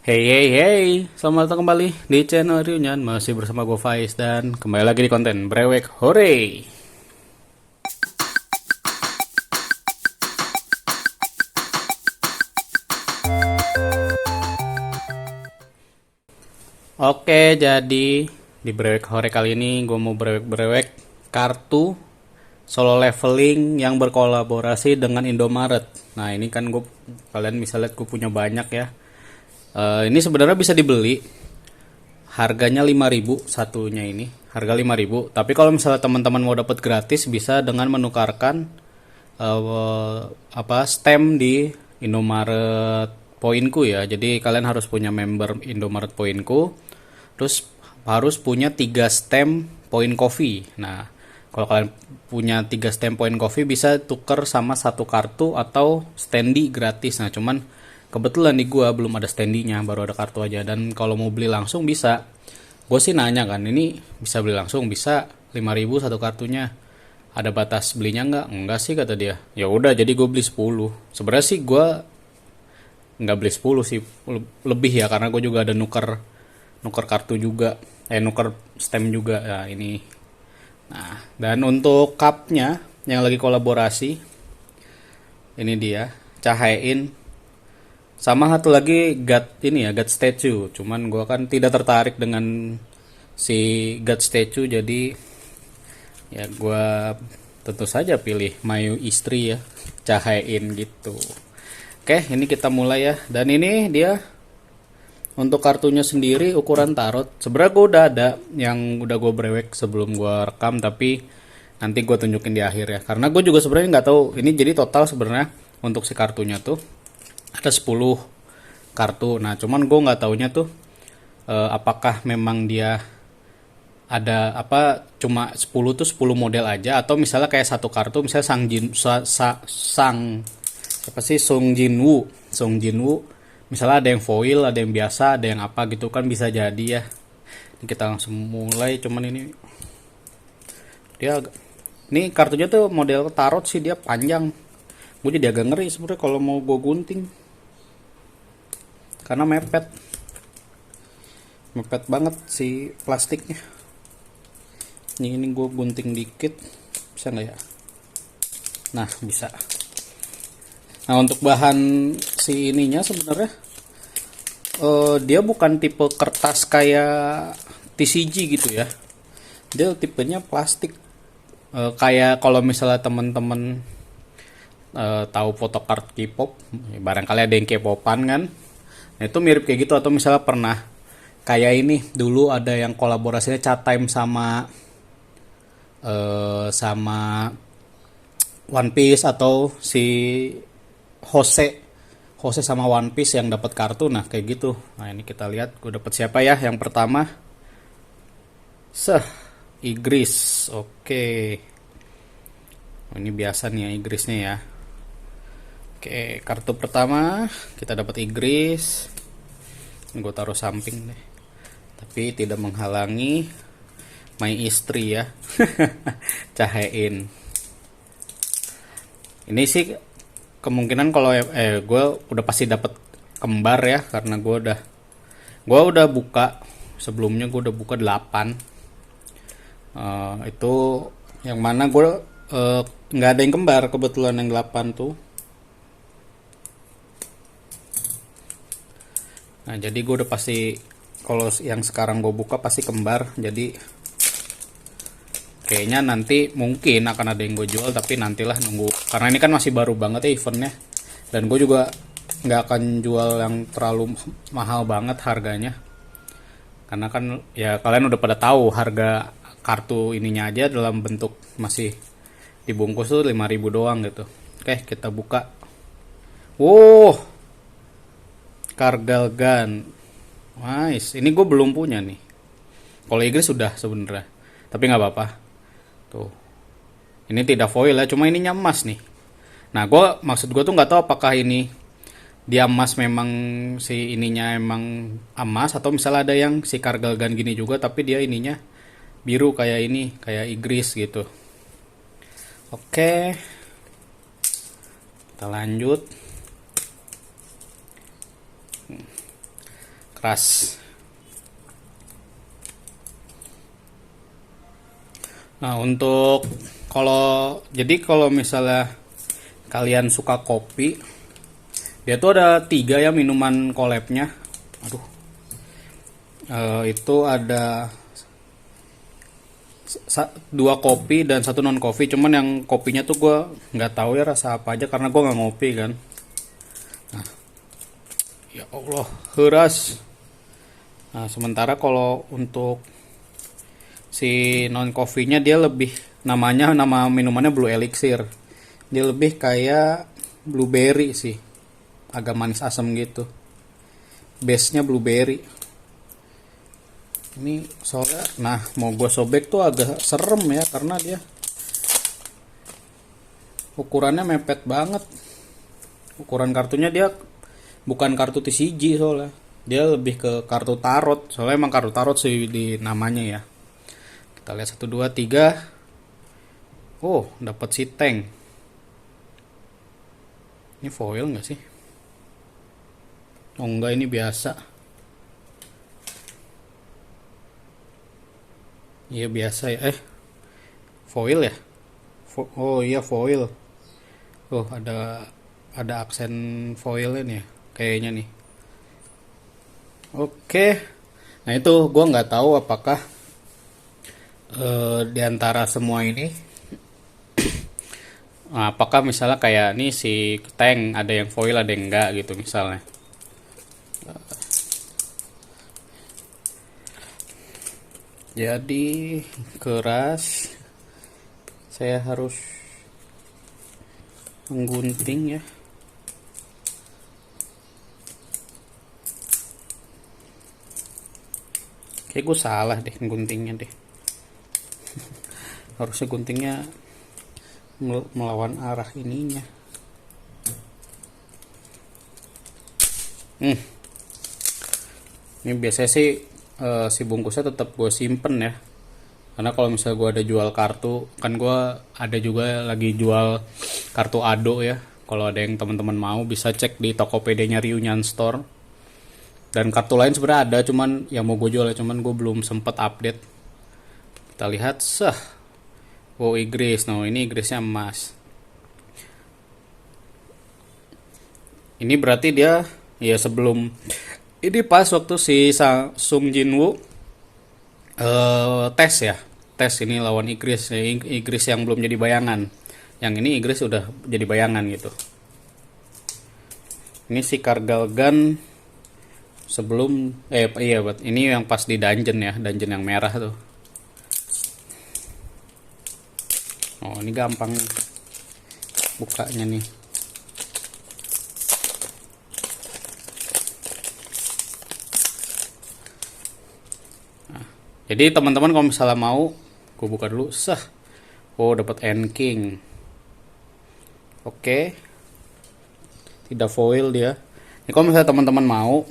Hey hey hey, selamat datang kembali di channel Reunion. Masih bersama gue Faiz dan kembali lagi di konten Brewek Hore. Oke, jadi di Brewek Hore kali ini gue mau brewek-brewek kartu solo leveling yang berkolaborasi dengan Indomaret. Nah ini kan kalian bisa lihat gue punya banyak ya. Ini sebenarnya bisa dibeli. Harganya 5.000 satunya ini. Harga 5.000. Tapi kalau misalnya teman-teman mau dapat gratis bisa dengan menukarkan stem di Indomaret Poinku ya. Jadi kalian harus punya member Indomaret Poinku. Terus harus punya 3 stem Point Coffee. Nah, kalau kalian punya 3 stem Point Coffee bisa tuker sama satu kartu atau standy gratis. Nah, cuman kebetulan di gua belum ada standinya, baru ada kartu aja. Dan kalau mau beli langsung bisa. Gue sih nanya kan, ini bisa beli langsung, bisa 5.000 satu kartunya. Ada batas belinya nggak? Enggak sih kata dia. Ya udah, jadi gue beli 10. Sebenarnya sih gue nggak beli 10 sih, lebih ya, karena gue juga ada nuker kartu juga, nuker stem juga. Nah ini. Nah, dan untuk cupnya yang lagi kolaborasi, ini dia, Cahayain. Sama satu lagi God Statue. Cuman gue kan tidak tertarik dengan si God Statue, jadi ya gue tentu saja pilih Mayu Istri ya, Cahayain gitu. Oke, ini kita mulai ya. Dan ini dia untuk kartunya sendiri ukuran tarot. Sebenarnya gue udah ada yang udah gue brewek sebelum gue rekam, tapi nanti gue tunjukin di akhir ya. Karena gue juga sebenarnya nggak tahu. Ini jadi total sebenarnya untuk si kartunya tuh ada 10 kartu. Nah, cuman gue nggak taunya tuh apakah memang dia ada cuma 10 tuh 10 model aja, atau misalnya kayak satu kartu misalnya Sung Jinwoo, misalnya ada yang foil, ada yang biasa, ada yang apa gitu kan, bisa jadi ya. Ini kita langsung mulai. Cuman ini kartunya tuh model tarot sih, dia panjang. Gue jadi agak ngeri sebenarnya kalau mau gue gunting, karena mepet banget si plastiknya. Ini gue gunting dikit, bisa nggak ya? Nah, bisa. Nah, untuk bahan si ininya sebenarnya dia bukan tipe kertas kayak TCG gitu ya. Dia tipenya plastik. Kayak kalau misalnya temen-temen tahu photocard K-pop, barangkali ada yang K-popan kan. Nah, itu mirip kayak gitu. Atau misalnya pernah kayak ini, dulu ada yang kolaborasinya Chat Time sama One Piece, atau si Jose sama One Piece yang dapat kartu. Nah, kayak gitu. Nah, ini kita lihat gue dapat siapa ya. Yang pertama, Igris. Oke. Ini biasa nih ya Igrisnya ya. Oke, kartu pertama kita dapat Igris. Ini gue taruh samping deh. Tapi tidak menghalangi My Istri ya. Cahayain. Ini sih kemungkinan kalau gue udah pasti dapat kembar ya, karena gue udah buka sebelumnya, gue udah buka 8. Itu yang mana gue nggak ada yang kembar, kebetulan yang 8 tuh. Nah, jadi gue udah pasti, kalau yang sekarang gue buka pasti kembar. Jadi kayaknya nanti mungkin akan ada yang gue jual, tapi nantilah nunggu, karena ini kan masih baru banget ya eventnya. Dan gue juga nggak akan jual yang terlalu mahal banget harganya, karena kan ya kalian udah pada tahu harga kartu ininya aja dalam bentuk masih dibungkus tuh 5.000 doang gitu. Oke, kita buka. Wow, Kargalgan. Nice. Ini gue belum punya nih. Kalau Inggris sudah sebenarnya, tapi nggak apa-apa. Tuh, ini tidak foil ya, cuma ininya emas nih. Nah, maksud gue tuh nggak tahu apakah ini dia emas, memang si ininya emang emas, atau misalnya ada yang si Kargalgan gini juga tapi dia ininya biru kayak ini, kayak Inggris gitu. Oke, kita lanjut. keras. Nah, untuk kalau misalnya kalian suka kopi, dia tuh ada 3 ya minuman collabnya. Aduh, itu ada 2 kopi dan 1 non kopi. Cuman yang kopinya tuh gue nggak tahu ya rasa apa aja karena gue nggak ngopi kan. Nah, ya Allah, keras. Nah, sementara kalau untuk si non coffee-nya dia lebih nama minumannya Blue Elixir. Dia lebih kayak blueberry sih. Agak manis asam gitu. Base-nya blueberry. Ini soalnya mau gue sobek tuh agak serem ya karena dia ukurannya mepet banget. Ukuran kartunya dia bukan kartu TCG soalnya. Dia lebih ke kartu tarot. Soalnya emang kartu tarot sih di namanya ya. Kita lihat 1 2 3. Oh, dapat si tank. Ini foil nggak sih? Oh enggak, ini biasa. Iya biasa ya. Foil ya? Oh iya foil. Oh ada aksen foilnya nih ya, kayaknya nih. Oke. Nah itu gue nggak tahu apakah di antara semua ini, apakah misalnya kayak nih si tank ada yang foil ada yang enggak gitu misalnya. Jadi keras, saya harus menggunting ya. Kayak gue salah deh guntingnya deh. Harusnya guntingnya melawan arah ininya. Ini biasanya sih si bungkusnya tetap gue simpen ya. Karena kalau misalnya gue ada jual kartu, kan gue ada juga lagi jual kartu Ado ya. Kalau ada yang teman-teman mau bisa cek di Tokopedia-nya Reunion Store. Dan kartu lain sebenarnya ada, cuman yang mau gue jual ya, cuman gue belum sempet update. Kita lihat, oh Igris, ini Igrisnya emas. Ini berarti dia ya sebelum ini pas waktu si Sung Jinwoo tes ya. Tes ini lawan Igris, Igris yang belum jadi bayangan. Yang ini Igris udah jadi bayangan gitu. Ini si Kargalgan sebelum iya ini yang pas di dungeon ya, dungeon yang merah tuh. Oh, ini gampang bukanya nih. Nah, jadi teman-teman kalau misalnya mau, gue buka dulu. Oh, dapat End King. Oke. Tidak foil dia. Ini kalau misalnya teman-teman mau,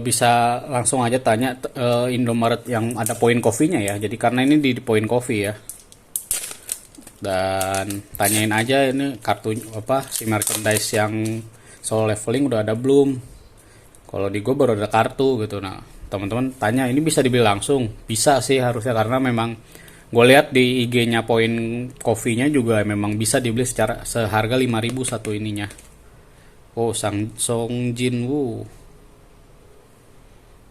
bisa langsung aja tanya Indomaret yang ada poin coffee-nya ya. Jadi karena ini di poin coffee ya. Dan tanyain aja ini kartu si merchandise yang solo leveling udah ada belum. Kalau di gue baru ada kartu gitu. Nah, teman-teman tanya ini bisa dibeli langsung. Bisa sih harusnya karena memang gue lihat di IG-nya poin coffee-nya juga memang bisa dibeli seharga 5.000 satu ininya. Oh, Song Jinwoo.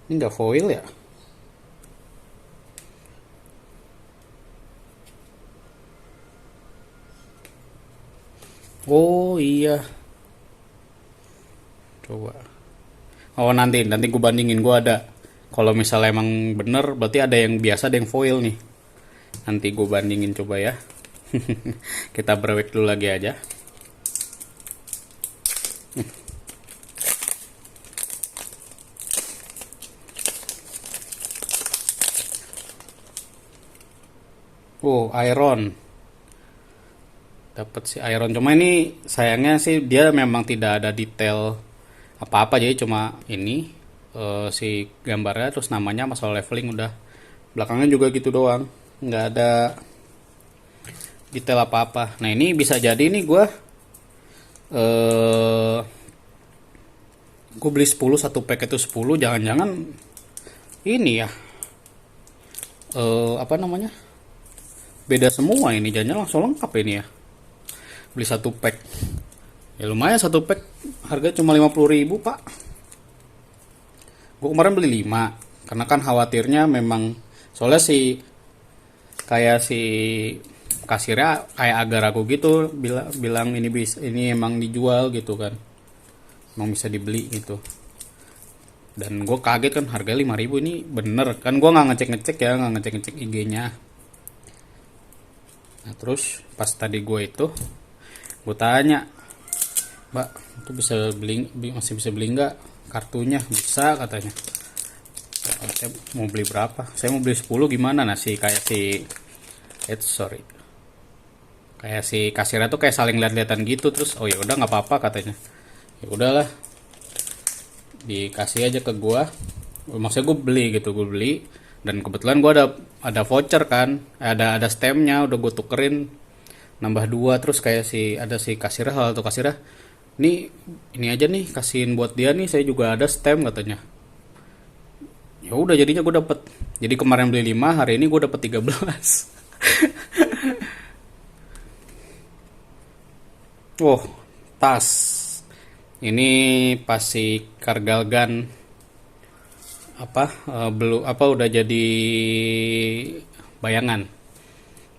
Ini nggak foil ya? Oh iya. Coba. Oh nanti gue bandingin, gue ada. Kalau misalnya emang bener berarti ada yang biasa ada yang foil nih. Nanti gue bandingin coba ya. Kita brewek dulu lagi aja. Oh, Iron. Dapat si Iron. Cuma ini sayangnya sih dia memang tidak ada detail apa-apa, jadi cuma ini si gambarnya terus namanya masalah leveling udah. Belakangnya juga gitu doang. Nggak ada detail apa-apa. Nah, ini bisa jadi nih gue Gue beli 10, satu pack itu 10, jangan-jangan ini ya, apa namanya, beda semua ini, jangan langsung lengkap ini ya. Beli satu pack ya lumayan, satu pack harga cuma 50.000 pak. Gue kemarin beli 5 karena kan khawatirnya memang, soalnya kayak si kasirnya kayak agak ragu gitu, bilang ini emang dijual gitu kan, emang bisa dibeli gitu. Dan gue kaget kan harga 5.000 ini bener kan, gue nggak ngecek ya, nggak ngecek IG-nya. Nah terus pas tadi gue tanya, mbak itu bisa beli, masih bisa beli nggak kartunya? Bisa katanya. Saya mau beli berapa? Saya mau beli 10 gimana? Nah kayak si kasirnya tuh kayak saling lihat-lihatan gitu, terus oh ya udah nggak apa-apa katanya. Ya udahlah, dikasih aja ke gua. Maksudnya gue beli dan kebetulan gua ada voucher kan, ada stemnya, udah gue tukerin nambah 2. Terus kayak ada si kasirnya, salah satu kasirnya, ini aja nih kasihin buat dia nih, saya juga ada stem katanya. Ya udah jadinya gue dapet, jadi kemarin beli 5, hari ini gue dapet 13. Oh, tas ini pasti Kargalgan apa, belum apa, udah jadi bayangan.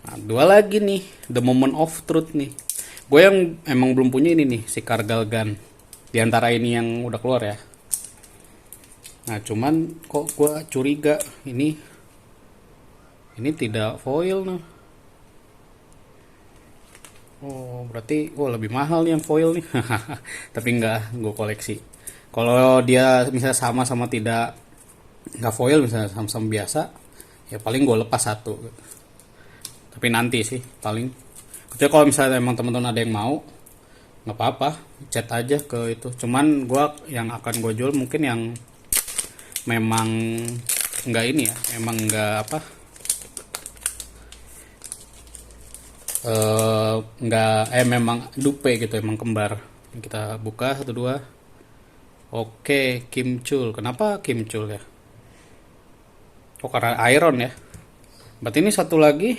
Nah, 2 lagi nih, The Moment of Truth nih. Gue yang emang belum punya ini nih, si Kargalgan. Di antara ini yang udah keluar ya. Nah, cuman kok gue curiga ini tidak foil nih. Oh, berarti lebih mahal nih yang foil nih. Tapi enggak, gue koleksi. Kalau dia misalnya sama-sama nggak foil, misalnya sama-sama biasa, ya paling gue lepas satu. Tapi nanti sih paling. Kecuali kalau misalnya emang teman-teman ada yang mau, nggak apa-apa, chat aja ke itu. Cuman yang akan gue jual mungkin yang memang nggak ini ya, emang nggak apa, memang dupe gitu, emang kembar. Kita buka 1 2. Oke, Kimchul. Kenapa Kimchul ya? Oh, karena iron ya. Berarti ini satu lagi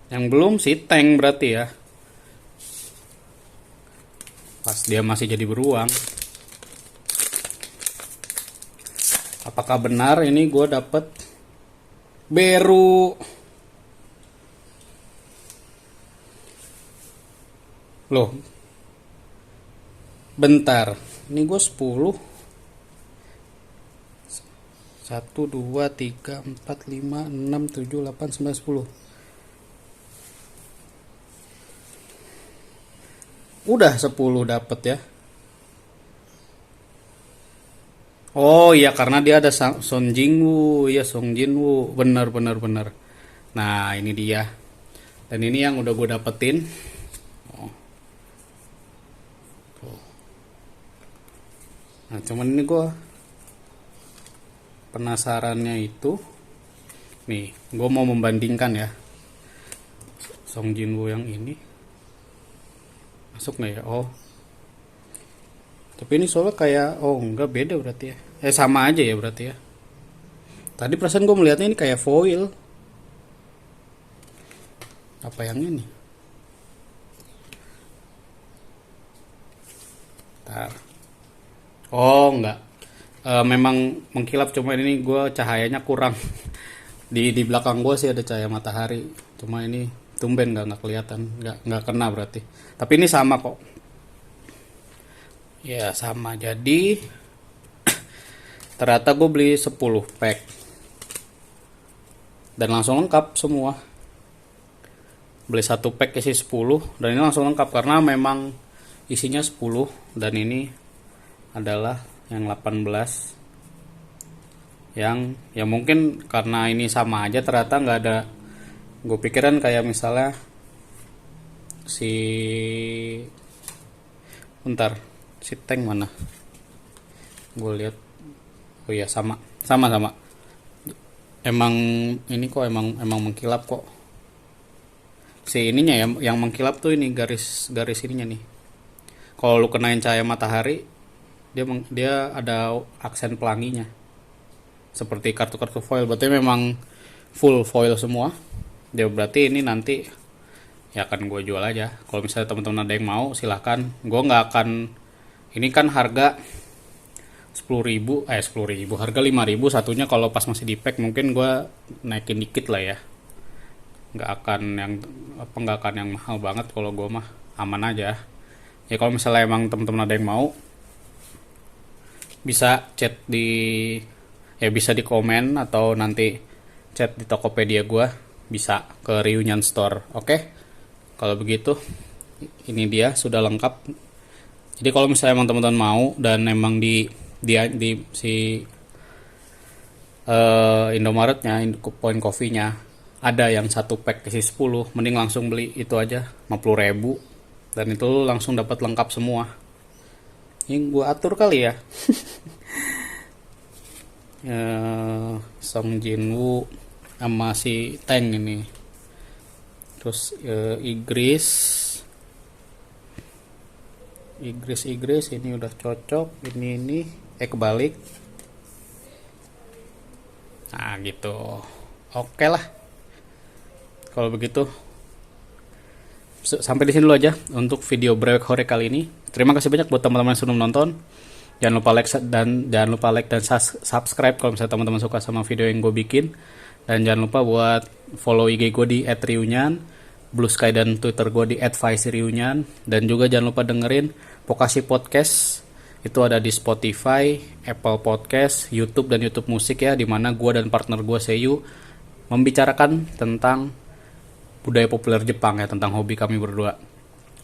yang belum, si Tank berarti ya. Pas dia masih jadi beruang. Apakah benar ini gue dapet Beru? Loh, bentar, ini gue 10. 1 2 3 4 5 6 7 8 9 10. Udah 10 dapet ya. Oh iya, karena dia ada Song Jinwoo, ya Song Jinwoo, benar. Nah ini dia, dan ini yang udah gue dapetin. Nah cuman ini gue penasarannya itu, nih gue mau membandingkan ya, Song Jinwoo yang ini masuk nggak ya? Oh, tapi ini soalnya kayak, oh enggak, beda berarti ya. Sama aja ya berarti ya. Tadi perasaan gue melihatnya ini kayak foil. Apa yang ini? Bentar. Oh enggak. Memang mengkilap, cuma ini gue cahayanya kurang. Di belakang gue sih ada cahaya matahari. Cuma ini tumben nggak kelihatan, nggak kena berarti. Tapi ini sama kok. Ya sama, jadi ternyata gue beli 10 pack dan langsung lengkap semua. Beli 1 pack isi 10 dan ini langsung lengkap karena memang isinya 10, dan ini adalah yang 18. Yang ya mungkin karena ini sama aja, ternyata nggak ada. Gue pikiran kayak misalnya bentar, si Tank mana? Gue lihat, oh iya sama. Emang ini kok emang mengkilap kok. Si ininya ya, yang mengkilap tuh ini garis ininya nih. Kalau lu kenain cahaya matahari, Dia ada aksen pelanginya seperti kartu-kartu foil, berarti memang full foil semua. Ya berarti ini nanti ya akan gue jual aja. Kalau misalnya teman-teman ada yang mau silahkan. Gue nggak akan, ini kan harga 10.000, harga 5.000 satunya. Kalau pas masih di pack mungkin gue naikin dikit lah ya, nggak akan yang mahal banget. Kalau gue mah aman aja ya. Kalau misalnya emang teman-teman ada yang mau, bisa chat bisa di komen atau nanti chat di Tokopedia gue, bisa ke Reunion Store. Oke, kalau begitu ini dia sudah lengkap. Jadi kalau misalnya emang teman-teman mau dan emang di si Indomaretnya, Point Coffee-nya ada yang satu pack isi 10, mending langsung beli itu aja 50.000 dan itu langsung dapat lengkap semua. Ini gue atur kali ya. Song Jinwoo sama si Tank ini, terus Igris ini udah cocok. Ini kebalik. Nah gitu. Oke lah, kalau begitu sampai di sini dulu aja untuk video Brewek Hore kali ini. Terima kasih banyak buat teman-teman yang sudah menonton. Jangan lupa like dan subscribe kalau misalnya teman-teman suka sama video yang gue bikin. Dan jangan lupa buat follow IG gue di @reunion, Blue Sky dan Twitter gue di @vicereunion. Dan juga jangan lupa dengerin Pokasi Podcast. Itu ada di Spotify, Apple Podcast, YouTube dan YouTube Musik ya, dimana gue dan partner gue Seiyu membicarakan tentang budaya populer Jepang ya, tentang hobi kami berdua.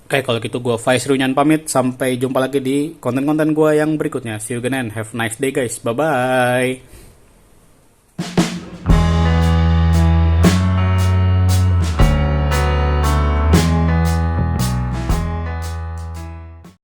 Oke, kalau gitu gue Vice Reunion pamit. Sampai jumpa lagi di konten-konten gue yang berikutnya. See you again and have a nice day guys. Bye-bye.